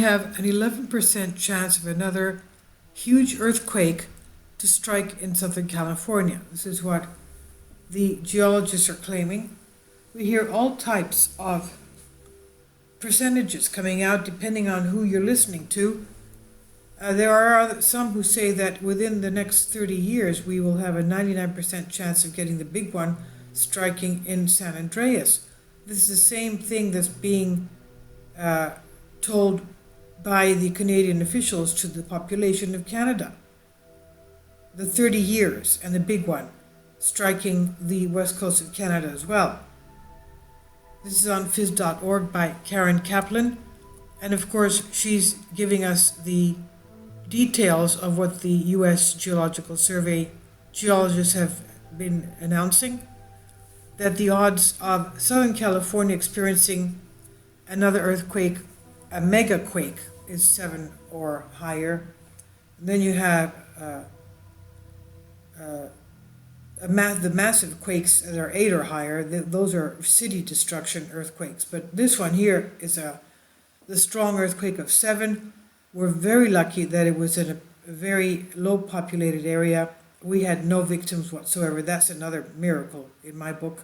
have an 11% chance of another huge earthquake to strike in Southern California. This is what the geologists are claiming. We hear all types of percentages coming out depending on who you're listening to. There are some who say that within the next 30 years we will have a 99% chance of getting the big one striking in San Andreas. This is the same thing that's being told by the Canadian officials to the population of Canada. The 30 years and the big one striking the west coast of Canada as well. This is on phys.org by Karen Kaplan, and of course she's giving us the details of what the U.S. Geological Survey geologists have been announcing, that the odds of Southern California experiencing another earthquake, a mega quake, is 7 or higher. And then you have the massive quakes that are 8 or higher. Those are city destruction earthquakes. But this one here is the strong earthquake of 7. We're very lucky that it was in a very low populated area. We had no victims whatsoever. That's another miracle in my book.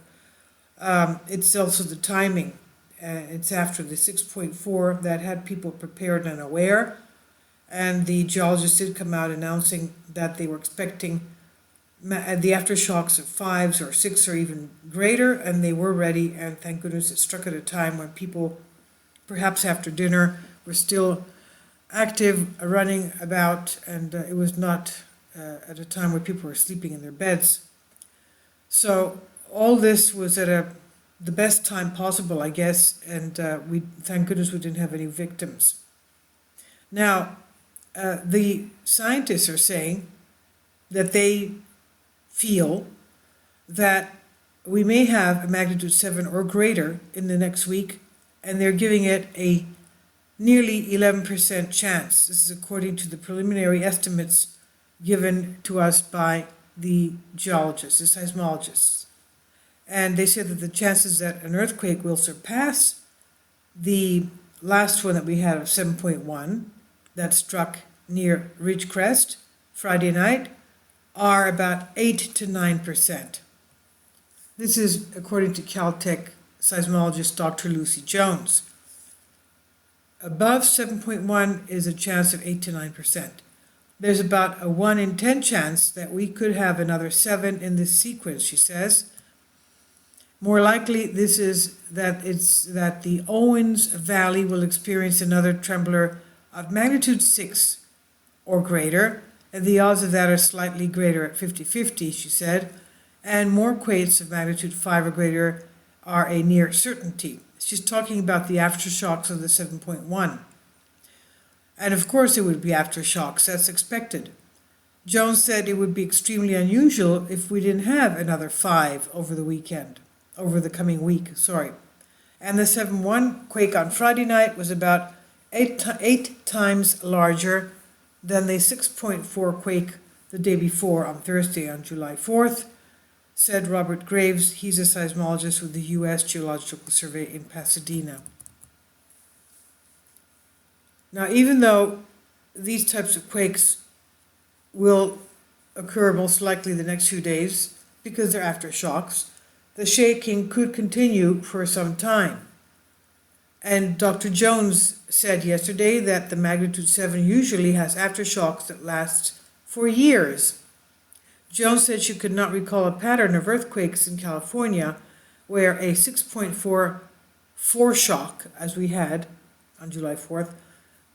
It's also the timing. It's after the 6.4 that had people prepared and aware. And the geologists did come out announcing that they were expecting the aftershocks of 5s or 6 or even greater, and they were ready. And thank goodness it struck at a time when people, perhaps after dinner, were still active, running about, and it was not at a time where people were sleeping in their beds. So all this was at the best time possible, I guess, and we thank goodness we didn't have any victims. Now, the scientists are saying that they feel that we may have a magnitude 7 or greater in the next week, and they're giving it a nearly 11% chance. This is according to the preliminary estimates given to us by the geologists, the seismologists. And they said that the chances that an earthquake will surpass the last one that we had of 7.1 that struck near Ridgecrest Friday night are about 8 to 9%. This is according to Caltech seismologist Dr. Lucy Jones. Above 7.1 is a chance of 8 to 9%. There's about a 1 in 10 chance that we could have another 7 in this sequence, she says. More likely, this is that the Owens Valley will experience another trembler of magnitude 6 or greater, and the odds of that are slightly greater at 50-50, she said, and more quakes of magnitude 5 or greater are a near certainty. She's talking about the aftershocks of the 7.1. And of course it would be aftershocks, that's expected. Jones said it would be extremely unusual if we didn't have another 5 over the coming week. And the 7.1 quake on Friday night was about 8 times larger than the 6.4 quake the day before on Thursday, on July 4th, said Robert Graves. He's a seismologist with the U.S. Geological Survey in Pasadena. Now, even though these types of quakes will occur most likely the next few days because they're aftershocks, the shaking could continue for some time. And Dr. Jones said yesterday that the magnitude 7 usually has aftershocks that last for years. Jones said she could not recall a pattern of earthquakes in California where a 6.4 foreshock, as we had on July 4th,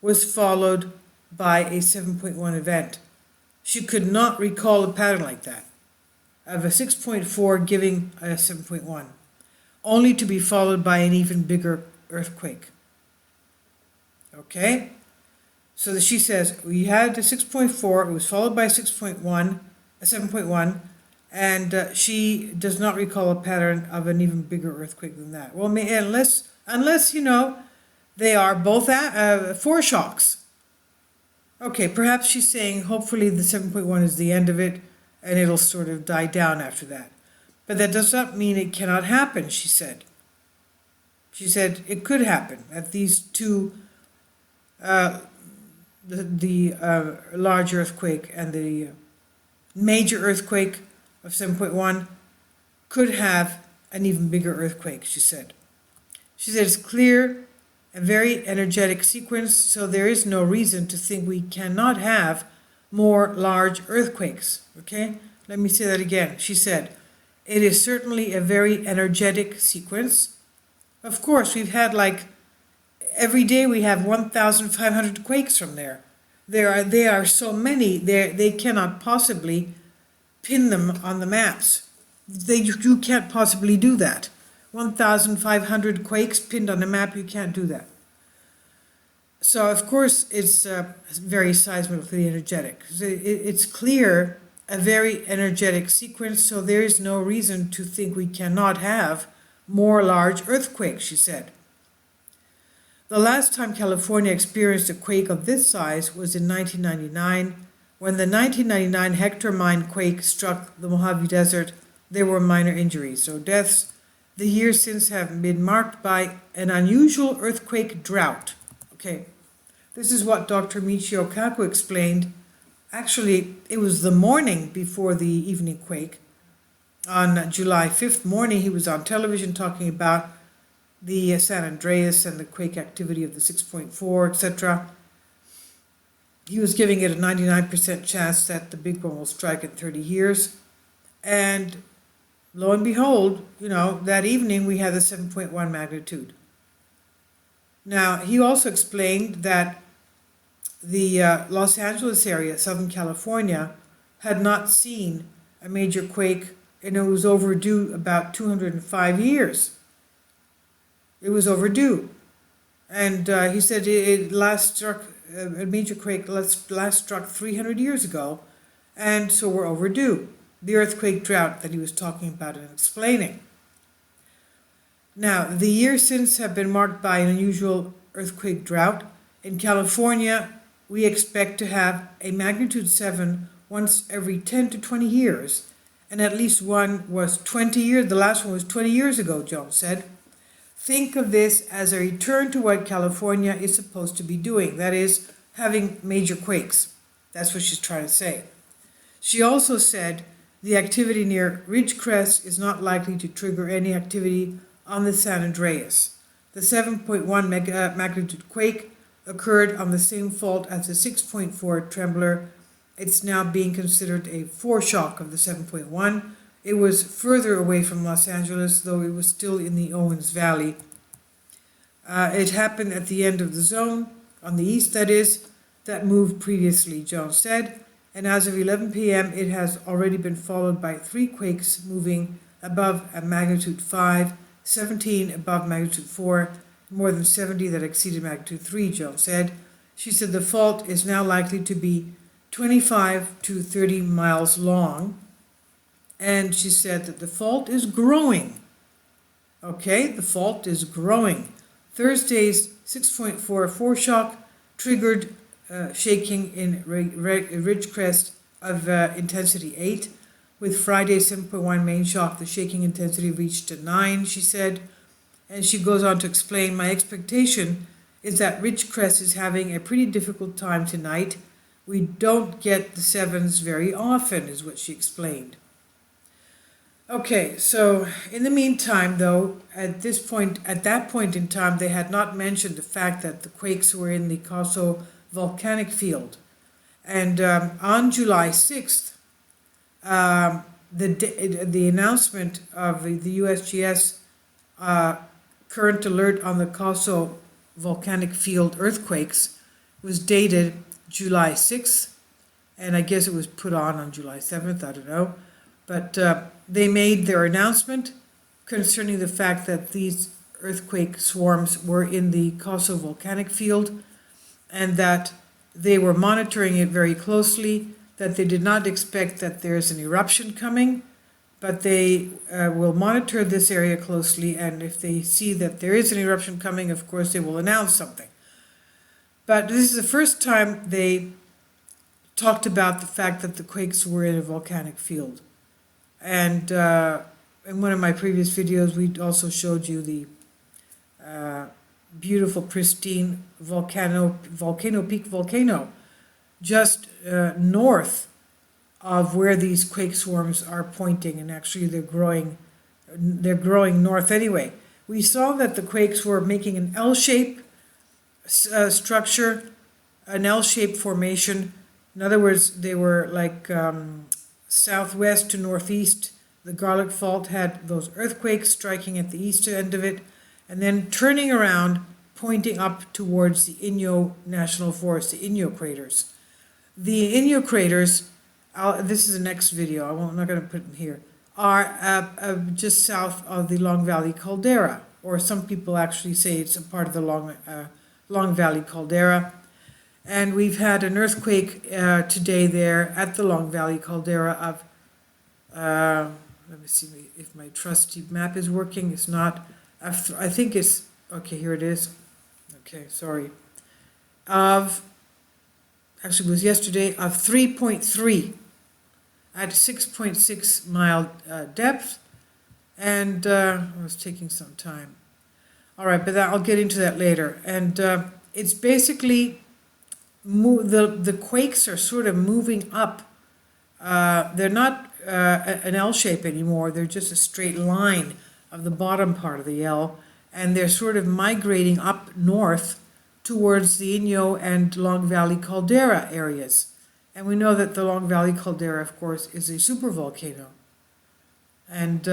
was followed by a 7.1 event. She could not recall a pattern like that, of a 6.4 giving a 7.1, only to be followed by an even bigger earthquake. Okay? So she says, we had the 6.4, it was followed by a 6.1, a 7.1, and she does not recall a pattern of an even bigger earthquake than that. Well, unless they are both foreshocks. Okay, perhaps she's saying hopefully the 7.1 is the end of it and it'll sort of die down after that. But that does not mean it cannot happen, she said. She said it could happen, that these two the large earthquake and the major earthquake of 7.1 could have an even bigger earthquake, she said. She said it's clear, a very energetic sequence, so there is no reason to think we cannot have more large earthquakes. Okay, let me say that again. She said, it is certainly a very energetic sequence. Of course, we've had like, every day we have 1,500 quakes from there. There are so many, they cannot possibly pin them on the maps. You can't possibly do that. 1,500 quakes pinned on a map, you can't do that. So of course it's very seismically energetic. It's clear, a very energetic sequence, so there is no reason to think we cannot have more large earthquakes, she said. The last time California experienced a quake of this size was in 1999. When the 1999 hectare-mine quake struck the Mojave Desert, there were minor injuries, so deaths. The years since have been marked by an unusual earthquake drought. Okay, this is what Dr. Michio Kaku explained. Actually, it was the morning before the evening quake. On July 5th morning, he was on television talking about the San Andreas and the quake activity of the 6.4, etc. He was giving it a 99% chance that the big one will strike in 30 years. And lo and behold, that evening we had the 7.1 magnitude. Now, he also explained that the Los Angeles area, Southern California, had not seen a major quake, and it was overdue about 205 years. It was overdue. And he said it last struck, a major quake last struck 300 years ago, and so we're overdue. The earthquake drought that he was talking about and explaining. Now, the years since have been marked by an unusual earthquake drought. In California, we expect to have a magnitude 7 once every 10 to 20 years, and at least one was 20 years, the last one was 20 years ago, Jones said. Think of this as a return to what California is supposed to be doing, that is, having major quakes. That's what she's trying to say. She also said the activity near Ridgecrest is not likely to trigger any activity on the San Andreas. The 7.1 magnitude quake occurred on the same fault as the 6.4 trembler. It's now being considered a foreshock of the 7.1. It was further away from Los Angeles, though it was still in the Owens Valley. It happened at the end of the zone, on the east that is, that moved previously, Jones said, and as of 11 p.m. it has already been followed by 3 quakes moving above a magnitude 5, 17 above magnitude 4, more than 70 that exceeded magnitude 3, Jones said. She said the fault is now likely to be 25 to 30 miles long, and she said that the fault is growing. Okay, the fault is growing. Thursday's 6.4 foreshock triggered shaking in Ridgecrest of intensity 8. With Friday's 7.1 main shock, the shaking intensity reached a 9, she said. And she goes on to explain, my expectation is that Ridgecrest is having a pretty difficult time tonight. We don't get the 7s very often, is what she explained. Okay, so in the meantime, though, at that point in time, they had not mentioned the fact that the quakes were in the Caso volcanic field. And on July 6th, the announcement of the USGS current alert on the Caso volcanic field earthquakes was dated July 6th, and I guess it was put on July 7th, I don't know. But they made their announcement concerning the fact that these earthquake swarms were in the Caso volcanic field, and that they were monitoring it very closely, that they did not expect that there's an eruption coming, but they will monitor this area closely, and if they see that there is an eruption coming, of course they will announce something. But this is the first time they talked about the fact that the quakes were in a volcanic field. And in one of my previous videos, we also showed you beautiful, pristine volcano peak volcano, just north of where these quake swarms are pointing, and actually they're growing north anyway. We saw that the quakes were making an L-shape structure, an L-shaped formation. In other words, they were like southwest to northeast. The Garlic Fault had those earthquakes striking at the east end of it, and then turning around, pointing up towards the Inyo National Forest, the Inyo craters. The Inyo craters, this is the next video, I'm not going to put it in here, are just south of the Long Valley caldera, or some people actually say it's a part of the Long Valley caldera. And we've had an earthquake today there at the Long Valley caldera of, let me see if my trusty map is working. It's not. I think it's, okay, here it is. Okay, sorry. Actually it was yesterday, of 3.3 at 6.6 mile depth, and it was taking some time. All right, but I'll get into that later. And it's basically, the quakes are sort of moving up. They're not an L shape anymore, they're just a straight line of the bottom part of the L, and they're sort of migrating up north towards the Inyo and Long Valley caldera areas. And we know that the Long Valley caldera, of course, is a supervolcano. And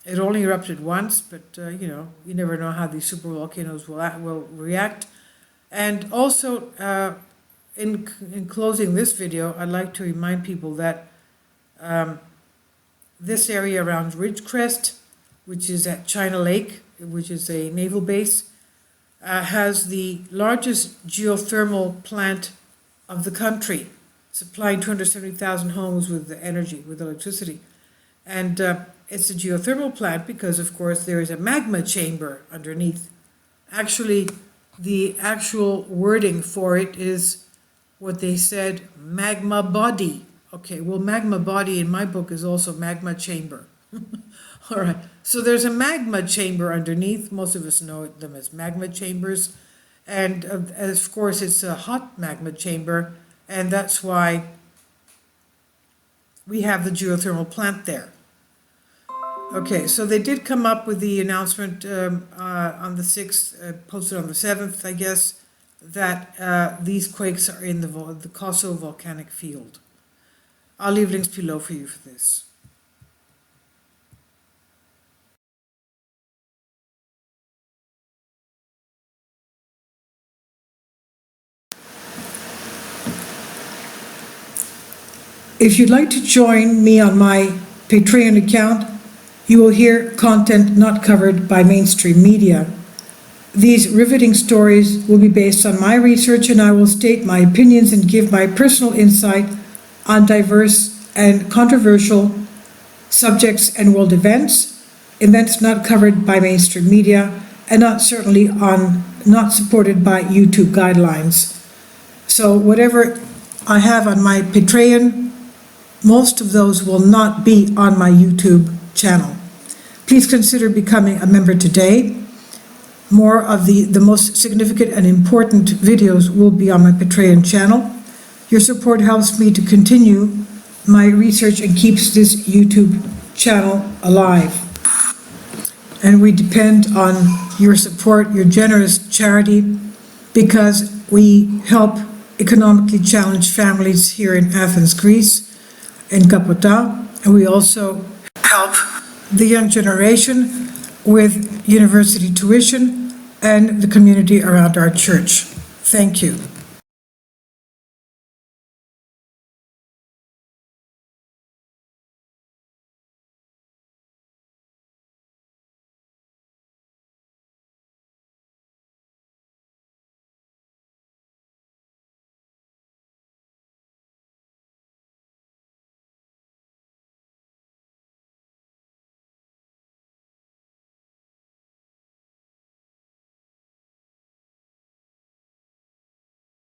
it only erupted once, but you know, you never know how these supervolcanoes will react. And also, in closing this video, I'd like to remind people that this area around Ridgecrest, which is at China Lake, which is a naval base, has the largest geothermal plant of the country, supplying 270,000 homes with the energy, with electricity. And it's a geothermal plant because, of course, there is a magma chamber underneath. Actually, the actual wording for it is what they said, magma body. Okay, well, magma body in my book is also magma chamber. All right, so there's a magma chamber underneath. Most of us know them as magma chambers. And of course, it's a hot magma chamber, and that's why we have the geothermal plant there. Okay, so they did come up with the announcement on the 6th, posted on the 7th, I guess, that these quakes are in the Kosovo volcanic field. I'll leave links below for you for this. If you'd like to join me on my Patreon account, you will hear content not covered by mainstream media. These riveting stories will be based on my research, and I will state my opinions and give my personal insight on diverse and controversial subjects and world events not covered by mainstream media, and not supported by YouTube guidelines. So whatever I have on my Patreon, most of those will not be on my YouTube channel. Please consider becoming a member today. More of the most significant and important videos will be on my Patreon channel. Your support helps me to continue my research and keeps this YouTube channel alive. And we depend on your support, your generous charity, because we help economically challenged families here in Athens, Greece, in Kapota, and we also help the young generation with university tuition and the community around our church. Thank you.